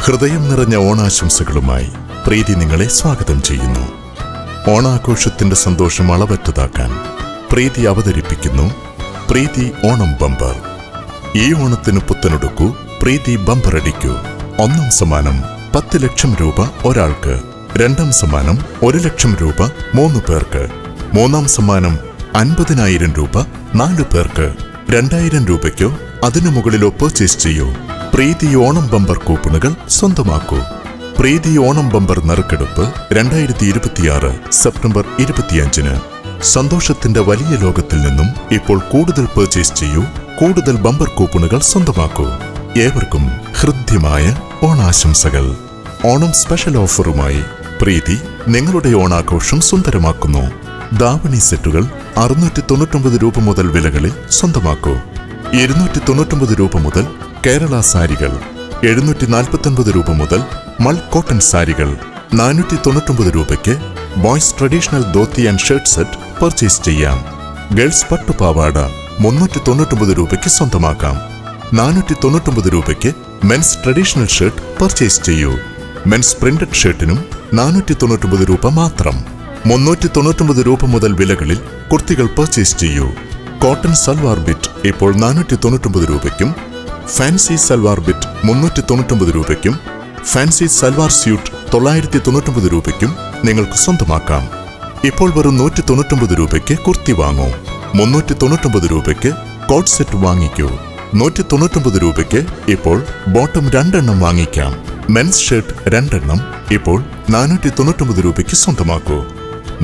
ഹൃദയം നിറഞ്ഞ ഓണാശംസകളുമായി പ്രീതി നിങ്ങളെ സ്വാഗതം ചെയ്യുന്നു. ഓണാഘോഷത്തിന്റെ സന്തോഷം അളവറ്റതാക്കാൻ പ്രീതി അവതരിപ്പിക്കുന്നു പ്രീതി ഓണം ബമ്പർ. ഈ ഓണത്തിന് പുത്തനെടുക്കൂ, പ്രീതി ബമ്പർ അടിക്കൂ. ഒന്നാം സമ്മാനം 10 ലക്ഷം രൂപ ഒരാൾക്ക്, രണ്ടാം സമ്മാനം 1 ലക്ഷം രൂപ 3 പേർക്ക്, മൂന്നാം സമ്മാനം 50,000 രൂപ 4 പേർക്ക്. 2,000 രൂപയ്ക്കോ അതിനു മുകളിലോ പർച്ചേസ് ചെയ്യൂ. പ്രീതി ഓണം ബമ്പർ കൂപ്പണുകൾ സ്വന്തമാക്കൂ. പ്രീതി ഓണം ബമ്പർ നറുക്കെടുപ്പ് 2026 സെപ്റ്റംബർ 25-ന്. സന്തോഷത്തിന്റെ വലിയ ലോകത്തിൽ നിന്നും ഇപ്പോൾ കൂടുതൽ പർച്ചേസ് ചെയ്യൂ, കൂടുതൽ ബമ്പർ കൂപ്പണുകൾ സ്വന്തമാക്കൂ. ഏവർക്കും ഹൃദ്യമായ ഓണാശംസകൾ. ഓണം സ്പെഷ്യൽ ഓഫറുമായി പ്രീതി നിങ്ങളുടെ ഓണാഘോഷം സുന്ദരമാക്കുന്നു. ദാവണി സെറ്റുകൾ 699 രൂപ മുതൽ വിലകളിൽ സ്വന്തമാക്കൂ. 299 രൂപ മുതൽ കേരള സാരികൾ, 749 രൂപ മുതൽ മൾ കോട്ടൺ സാരികൾ, 499 രൂപയ്ക്ക് boys traditional dhoti and shirt set purchase ചെയ്യാം. ഗേൾസ് പട്ടുപാവാട 399 രൂപയ്ക്ക് സ്വന്തമാക്കാം. 499 രൂപയ്ക്ക് മെൻസ് ട്രഡീഷണൽ ഷർട്ട് പർച്ചേസ് ചെയ്യൂ. മെൻസ് പ്രിന്റഡ് ഷർട്ടിനും 499 രൂപ മാത്രം. 399 രൂപ മുതൽ വിലകളിൽ കുർത്തികൾ പർച്ചേസ് ചെയ്യൂ. കോട്ടൺ സൽവാർ ബിറ്റ് ഇപ്പോൾ 499 രൂപയ്ക്കും, ഫാൻസി സൽവാർ ബിറ്റ് 399 രൂപയ്ക്കും, ഫാൻസി സൽവാർ സ്യൂട്ട് 999 രൂപയ്ക്കും നിങ്ങൾക്ക് സ്വന്തമാക്കാം. ഇപ്പോൾ വെറും 199 രൂപയ്ക്ക് കുർത്തി വാങ്ങൂ. 399 രൂപയ്ക്ക് കോട്ട് സെറ്റ് വാങ്ങിക്കൂ. 199 രൂപയ്ക്ക് ഇപ്പോൾ ബോട്ടം 2 എണ്ണം വാങ്ങിക്കാം. മെൻസ് ഷർട്ട് 2 എണ്ണം ഇപ്പോൾ 499 രൂപയ്ക്ക് സ്വന്തമാക്കൂ.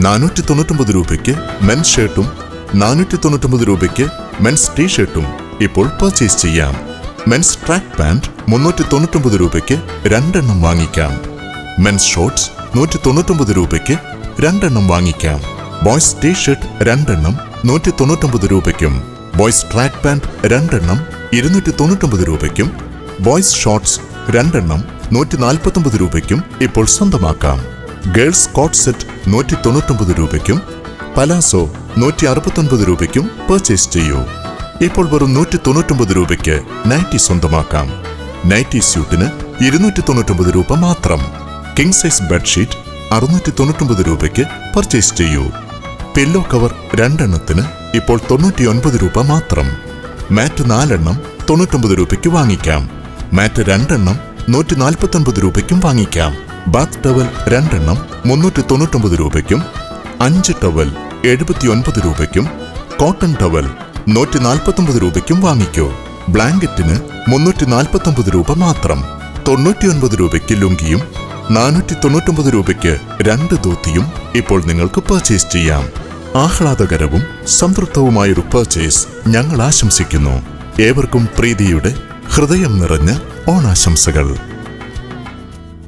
499 രൂപയ്ക്ക് മെൻസ് ഷർട്ടും 499 രൂപയ്ക്ക് മെൻസ് ടീഷർട്ടും ഇപ്പോൾ പർച്ചേസ് ചെയ്യാം. മെൻസ് ട്രാക്ക് പാന്റ് 399 രൂപയ്ക്ക് 2 എണ്ണം വാങ്ങിക്കാം. മെൻസ് ഷോർട്സ് 199 രൂപയ്ക്ക് 2 എണ്ണം വാങ്ങിക്കാം. ബോയ്സ് ടീഷർട്ട് 2 എണ്ണം 199 രൂപയ്ക്കും, ബോയ്സ് ട്രാക്ക് പാന്റ് 2 എണ്ണം 299 രൂപയ്ക്കും, ബോയ്സ് ഷോർട്സ് 2 എണ്ണം 149 രൂപയ്ക്കും ഇപ്പോൾ സ്വന്തമാക്കാം. ഗേൾസ് കോട്ട് സെറ്റ് 199 രൂപയ്ക്കും, പലാസോ 169 രൂപയ്ക്കും പർച്ചേസ് ചെയ്യൂ. ഇപ്പോൾ വെറും 199 രൂപയ്ക്ക് നൈറ്റി സ്വന്തമാക്കാം. നൈറ്റി സ്യൂട്ടിന് 299 രൂപ മാത്രം. കിങ് സൈസ് ബെഡ്ഷീറ്റ് 699 രൂപയ്ക്ക് പർച്ചേസ് ചെയ്യൂ. പില്ലോ കവർ 2 എണ്ണത്തിന് ഇപ്പോൾ 99 രൂപ മാത്രം. മാറ്റ് 4 എണ്ണം 99 രൂപയ്ക്ക് വാങ്ങിക്കാം. മാറ്റ് 2 എണ്ണം 149 രൂപയ്ക്കും വാങ്ങിക്കാം. ബാത്ത് ടവൽ 2 എണ്ണം 399 രൂപയ്ക്കും, 5 ടവൽ 79 രൂപയ്ക്കും, കോട്ടൺ ടവൽ 149 രൂപയ്ക്കും വാങ്ങിക്കൂ. ബ്ലാങ്കറ്റിന് 349 രൂപ മാത്രം. 99 രൂപയ്ക്ക് ലുങ്കിയും 499 രൂപയ്ക്ക് 2 ധോത്തിയും ഇപ്പോൾ നിങ്ങൾക്ക് പർച്ചേസ് ചെയ്യാം. ആഹ്ലാദകരവും സംതൃപ്തവുമായൊരു പർച്ചേസ് ഞങ്ങൾ ആശംസിക്കുന്നു. ഏവർക്കും പ്രീതിയുടെ ഹൃദയം നിറഞ്ഞ ഓണാശംസകൾ.